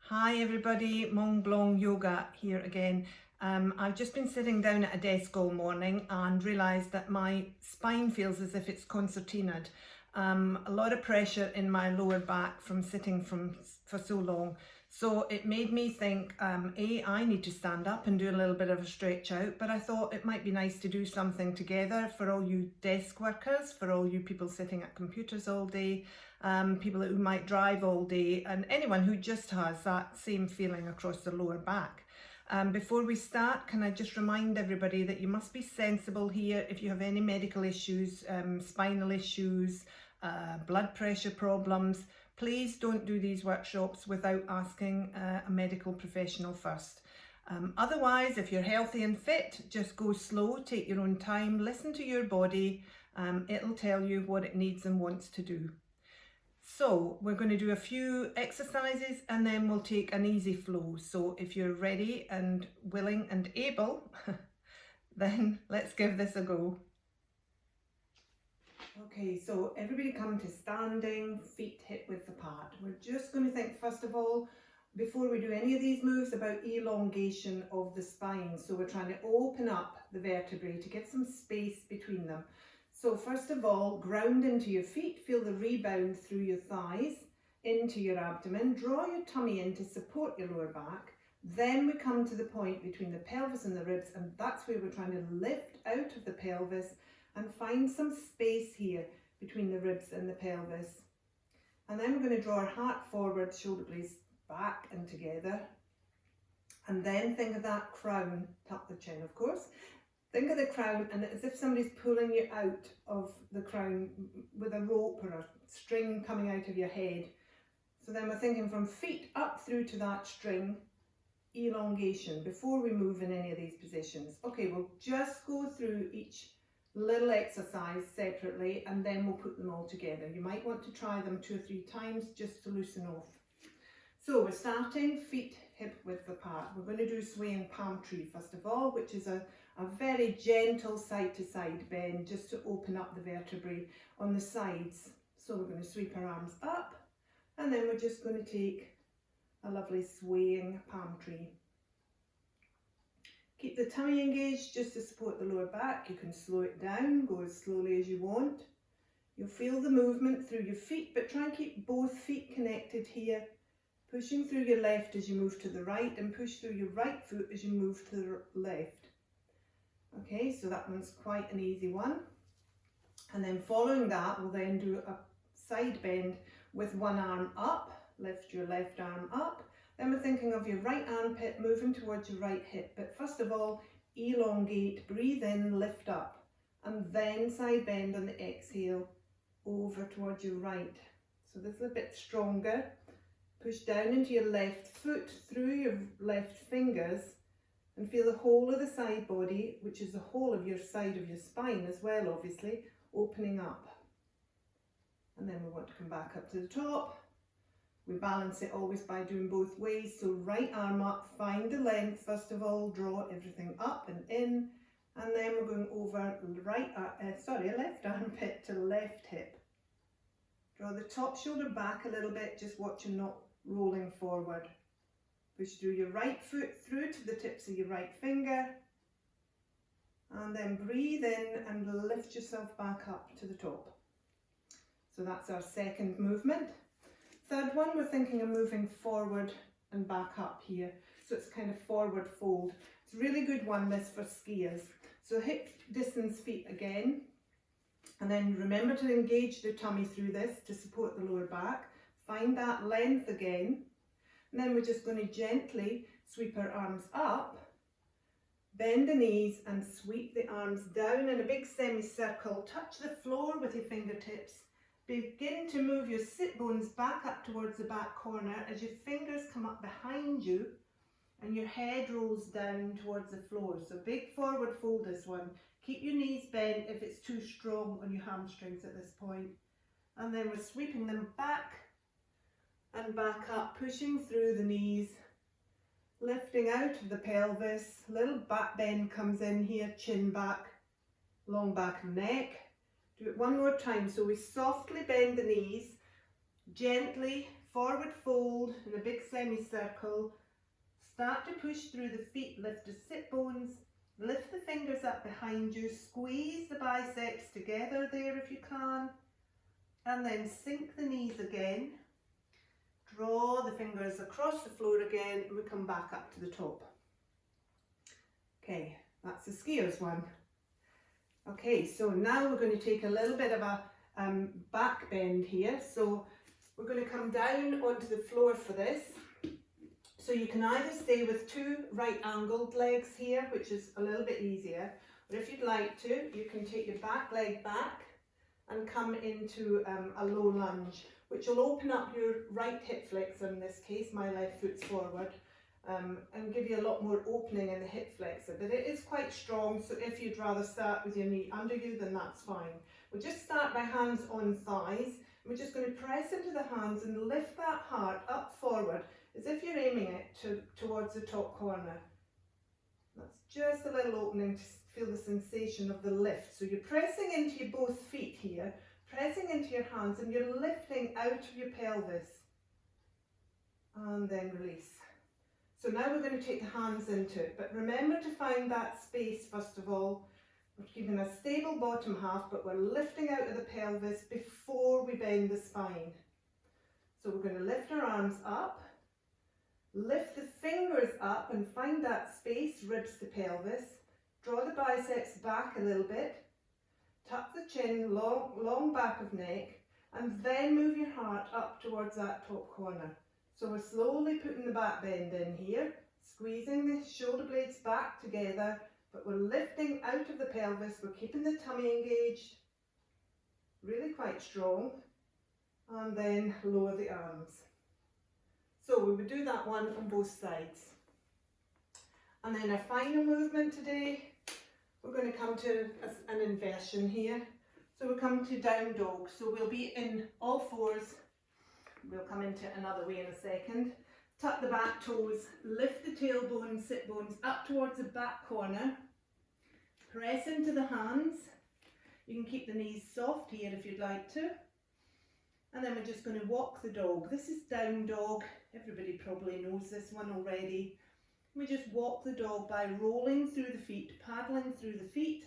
Hi everybody, Mont Blanc Yoga here again. I've just been sitting down at a desk all morning and realised that my spine feels as if it's concertinaed. A lot of pressure in my lower back from sitting for so long. So it made me think, I need to stand up and do a little bit of a stretch out, but I thought it might be nice to do something together for all you desk workers, for all you people sitting at computers all day, people who might drive all day, and anyone who just has that same feeling across the lower back. Before we start, can I just remind everybody that you must be sensible here if you have any medical issues, spinal issues, blood pressure problems. Please don't do these workshops without asking a medical professional first. Otherwise, if you're healthy and fit, just go slow, take your own time, listen to your body. It'll tell you what it needs and wants to do. So we're going to do a few exercises and then we'll take an easy flow. So if you're ready and willing and able, then let's give this a go. Okay, so everybody come to standing, feet hip width apart. We're just going to think first of all, before we do any of these moves, about elongation of the spine. So we're trying to open up the vertebrae to get some space between them. So first of all, ground into your feet, feel the rebound through your thighs, into your abdomen, draw your tummy in to support your lower back. Then we come to the point between the pelvis and the ribs, and that's where we're trying to lift out of the pelvis and find some space here between the ribs and the pelvis. And then we're going to draw our heart forward, shoulder blades back and together. And then think of that crown, tuck the chin of course. Think of the crown and as if somebody's pulling you out of the crown with a rope or a string coming out of your head. So then we're thinking from feet up through to that string, elongation, before we move in any of these positions. Okay, we'll just go through each little exercise separately and then we'll put them all together. You might want to try them 2 or 3 times just to loosen off. So we're starting feet hip width apart. We're going to do swaying palm tree first of all, which is a very gentle side to side bend just to open up the vertebrae on the sides. So we're going to sweep our arms up and then we're just going to take a lovely swaying palm tree. Keep the tummy engaged just to support the lower back. You can slow it down, go as slowly as you want. You'll feel the movement through your feet, but try and keep both feet connected here. Pushing through your left as you move to the right and push through your right foot as you move to the left. Okay, so that one's quite an easy one. And then following that, we'll then do a side bend with one arm up. Lift your left arm up. Then we're thinking of your right armpit moving towards your right hip. But first of all, elongate, breathe in, lift up. And then side bend on the exhale over towards your right. So this is a bit stronger. Push down into your left foot through your left fingers and feel the whole of the side body, which is the whole of your side of your spine as well, obviously, opening up. And then we want to come back up to the top. We balance it always by doing both ways. So right arm up, find the length first of all, draw everything up and in, and then we're going over left armpit to left hip. Draw the top shoulder back a little bit, just watch you're not rolling forward. Push through your right foot through to the tips of your right finger, and then breathe in and lift yourself back up to the top. So that's our second movement. Third one, we're thinking of moving forward and back up here. So it's kind of forward fold. It's a really good one, this, for skiers. So hip distance feet again. And then remember to engage the tummy through this to support the lower back. Find that length again. And then we're just going to gently sweep our arms up. Bend the knees and sweep the arms down in a big semicircle. Touch the floor with your fingertips. Begin to move your sit bones back up towards the back corner as your fingers come up behind you and your head rolls down towards the floor. So big forward fold this one. Keep your knees bent if it's too strong on your hamstrings at this point. And then we're sweeping them back and back up, pushing through the knees, lifting out of the pelvis. Little back bend comes in here, chin back, long back and neck. Do it one more time. So we softly bend the knees, gently forward fold in a big semicircle. Start to push through the feet, lift the sit bones, lift the fingers up behind you, squeeze the biceps together there if you can, and then sink the knees again. Draw the fingers across the floor again, and we come back up to the top. Okay, that's the skiers one. Okay, so now we're going to take a little bit of a back bend here. So we're going to come down onto the floor for this. So you can either stay with two right angled legs here, which is a little bit easier, or if you'd like to, you can take your back leg back and come into a low lunge, which will open up your right hip flexor, in this case my left foot's forward, and give you a lot more opening in the hip flexor. But it is quite strong, so if you'd rather start with your knee under you, then that's fine. We'll just start by hands on thighs. We're just going to press into the hands and lift that heart up forward, as if you're aiming it towards the top corner. That's just a little opening to feel the sensation of the lift. So you're pressing into your both feet here, pressing into your hands, and you're lifting out of your pelvis. And then release. So now we're going to take the hands into it, but remember to find that space first of all. We're keeping a stable bottom half, but we're lifting out of the pelvis before we bend the spine. So we're going to lift our arms up, lift the fingers up and find that space, ribs to pelvis. Draw the biceps back a little bit, tuck the chin, long back of neck, and then move your heart up towards that top corner. So we're slowly putting the back bend in here, squeezing the shoulder blades back together, but we're lifting out of the pelvis, we're keeping the tummy engaged, really quite strong, and then lower the arms. So we would do that one on both sides. And then our final movement today, we're going to come to an inversion here. So we'll come to down dog. So we'll be in all fours. We'll come into it another way in a second. Tuck the back toes, lift the tailbone, sit bones up towards the back corner. Press into the hands. You can keep the knees soft here if you'd like to. And then we're just going to walk the dog. This is down dog. Everybody probably knows this one already. We just walk the dog by rolling through the feet, paddling through the feet.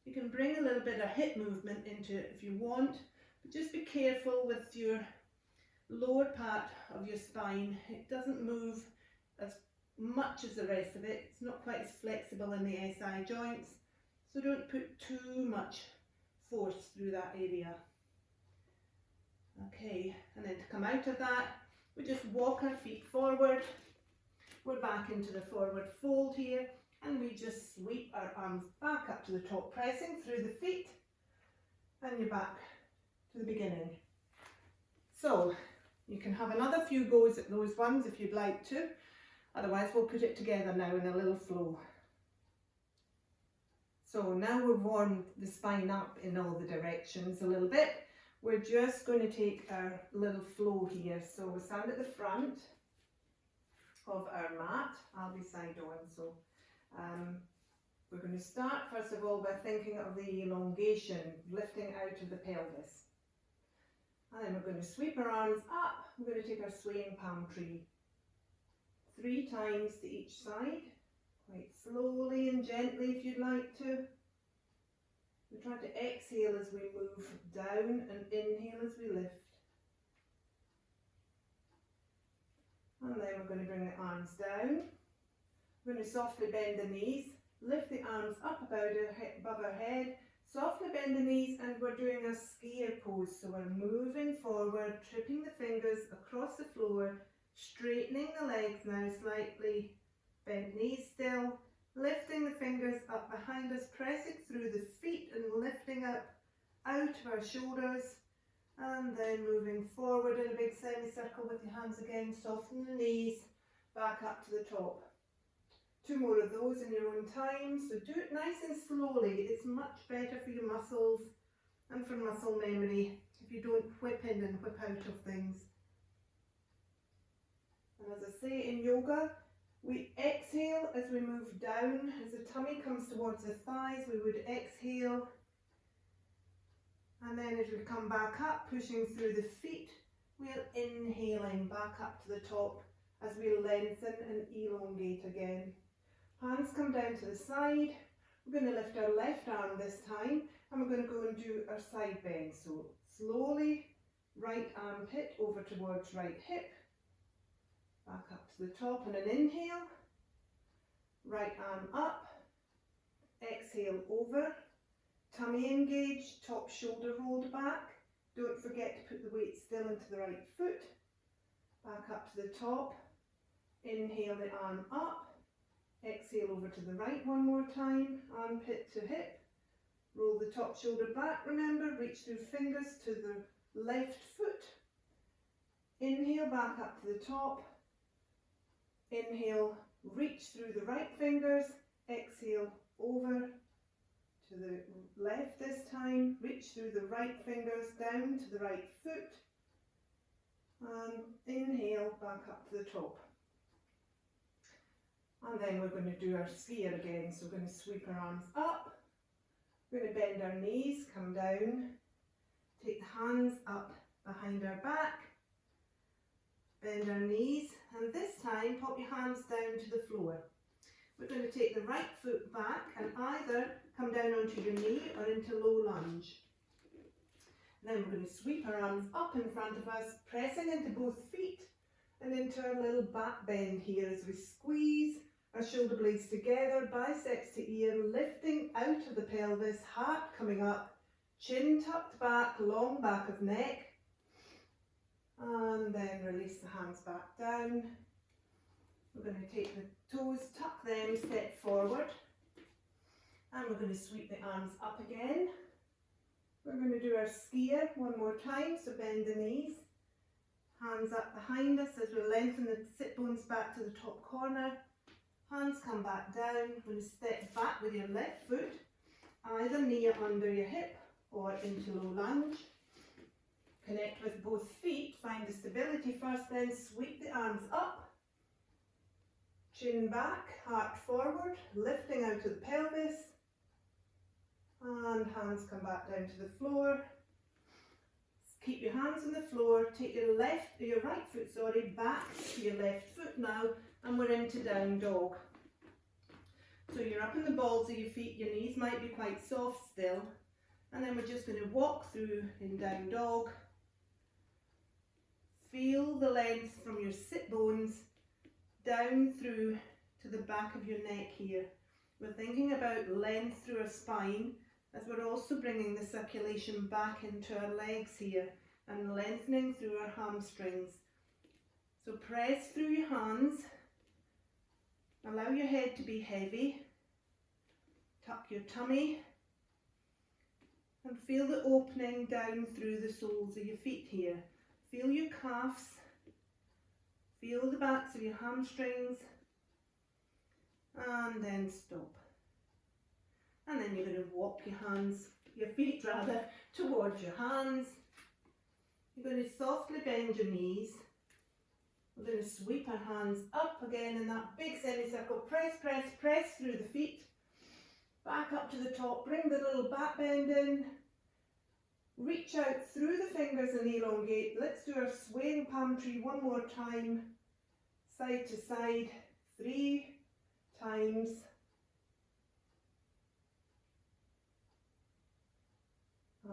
You can bring a little bit of hip movement into it if you want, but just be careful with your lower part of your spine. It doesn't move as much as the rest of it. It's not quite as flexible in the SI joints, so don't put too much force through that area. Okay, and then to come out of that, we just walk our feet forward. We're back into the forward fold here, and we just sweep our arms back up to the top, pressing through the feet, and you're back to the beginning. So you can have another few goes at those ones if you'd like to, otherwise we'll put it together now in a little flow. So now we've warmed the spine up in all the directions a little bit. We're just going to take our little flow here. So we'll stand at the front of our mat. I'll be side on. So we're going to start first of all by thinking of the elongation, lifting out of the pelvis. And then we're going to sweep our arms up. We're going to take our swaying palm tree 3 times to each side, quite slowly and gently if you'd like to. We try to exhale as we move down and inhale as we lift. And then we're going to bring the arms down. We're going to softly bend the knees, lift the arms up above our head, softly bend the knees, and we're doing a skier pose. So we're moving forward, tripping the fingers across the floor, straightening the legs now slightly, bent knees still, lifting the fingers up behind us, pressing through the feet and lifting up out of our shoulders, and then moving forward in a big semicircle with your hands again, soften the knees, back up to the top. 2 more of those in your own time, so do it nice and slowly. It's much better for your muscles and for muscle memory if you don't whip in and whip out of things. And as I say in yoga, we exhale as we move down. As the tummy comes towards the thighs, we would exhale. And then as we come back up, pushing through the feet, We're inhaling back up to the top as we lengthen and elongate again. Hands come down to the side. We're going to lift our left arm this time and we're going to go and do our side bend. So slowly, right armpit over towards right hip. Back up to the top and an inhale. Right arm up. Exhale over. Tummy engaged, top shoulder rolled back. Don't forget to put the weight still into the right foot. Back up to the top. Inhale the arm up. Exhale over to the right one more time. Armpit to hip. Roll the top shoulder back. Remember, reach through fingers to the left foot. Inhale back up to the top. Inhale, reach through the right fingers. Exhale over to the left this time. Reach through the right fingers down to the right foot. And inhale back up to the top. And then we're going to do our skier again. So we're going to sweep our arms up. We're going to bend our knees, come down. Take the hands up behind our back. Bend our knees. And this time, pop your hands down to the floor. We're going to take the right foot back and either come down onto your knee or into low lunge. Then we're going to sweep our arms up in front of us, pressing into both feet and into our little back bend here as we squeeze our shoulder blades together, biceps to ear, lifting out of the pelvis, heart coming up, chin tucked back, long back of neck. And then release the hands back down. We're going to take the toes, tuck them, step forward. And we're going to sweep the arms up again. We're going to do our skier one more time, so bend the knees. Hands up behind us as we lengthen the sit bones back to the top corner. Hands come back down. We're going to step back with your left foot, either knee under your hip or into low lunge. Connect with both feet, find the stability first, then sweep the arms up. Chin back, heart forward, lifting out of the pelvis. And hands come back down to the floor. Keep your hands on the floor, take your right foot, back to your left foot now, and we're into down dog. So you're up in the balls of your feet, your knees might be quite soft still, and then we're just going to walk through in down dog. Feel the length from your sit bones down through to the back of your neck here. We're thinking about length through our spine, as we're also bringing the circulation back into our legs here and lengthening through our hamstrings. So press through your hands, allow your head to be heavy, tuck your tummy and feel the opening down through the soles of your feet here. Feel your calves, feel the backs of your hamstrings and then stop. And then you're going to walk your feet towards your hands. You're going to softly bend your knees. We're going to sweep our hands up again in that big semicircle. Press, press, press through the feet. Back up to the top. Bring the little back bend in. Reach out through the fingers and elongate. Let's do our swaying palm tree one more time. Side to side. 3 times.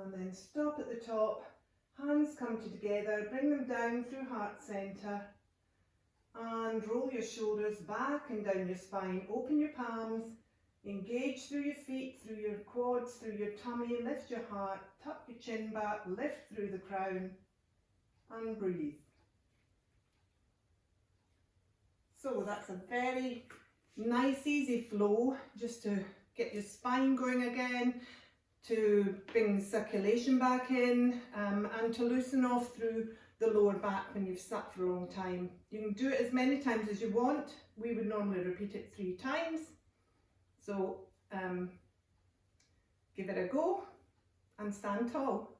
And then stop at the top, hands come together, bring them down through heart centre and roll your shoulders back and down your spine. Open your palms, engage through your feet, through your quads, through your tummy, lift your heart, tuck your chin back, lift through the crown and breathe. So that's a very nice easy flow just to get your spine going again, to bring circulation back in and to loosen off through the lower back when you've sat for a long time. You can do it as many times as you want. We would normally repeat it 3 times. So give it a go and stand tall.